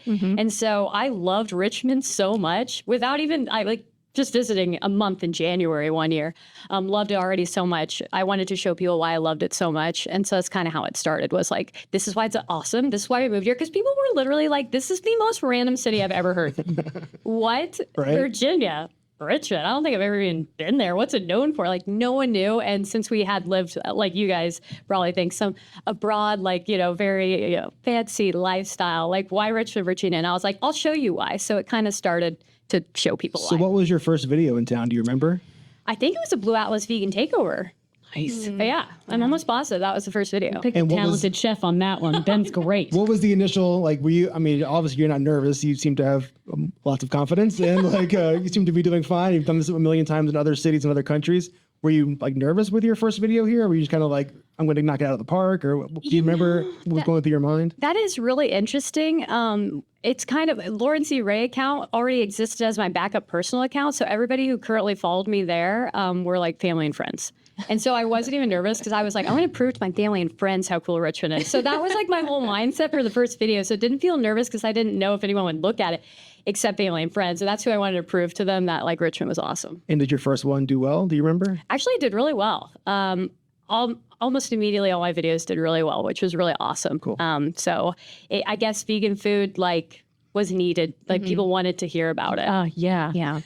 And so I loved Richmond so much without even, just visiting a month in January one year, loved it already so much. I wanted to show people why I loved it so much. And so that's kind of how it started, was like, this is why it's awesome. This is why we moved here. Because people were literally like, this is the most random city I've ever heard. What? Right? Virginia? Richmond? I don't think I've ever even been there. What's it known for? Like, no one knew. And since we had lived, like you guys probably think, some abroad, like, very fancy lifestyle, like, why Richmond, Virginia? And I was like, I'll show you why. So it kind of started to show people So why. what was your first video in town? Do you remember? I think it was a Blue Atlas vegan takeover. Nice. But yeah, I'm almost positive that was the first video. Pick a talented chef on that one. Ben's great. What was the initial, like, were you, I mean, obviously you're not nervous. You seem to have lots of confidence and like, you seem to be doing fine. You've done this a million times in other cities and other countries. Were you like nervous with your first video here? Or were you just kind of like, I'm going to knock it out of the park? Or do you remember what was going through your mind? That is really interesting. It's kind of, Lauren C. Ray account already existed as my backup personal account. So everybody who currently followed me there were like family and friends. And so I wasn't even nervous because I was like, I want to prove to my family and friends how cool Richmond is. So that was like my whole mindset for the first video. So it didn't feel nervous because I didn't know if anyone would look at it except family and friends. So that's who I wanted to prove to them, that like Richmond was awesome. And did your first one do well? Do you remember? Actually, it did really well. Almost immediately, all my videos did really well, which was really awesome. Cool. So I guess vegan food was needed. Like people wanted to hear about it. Yeah. Yeah.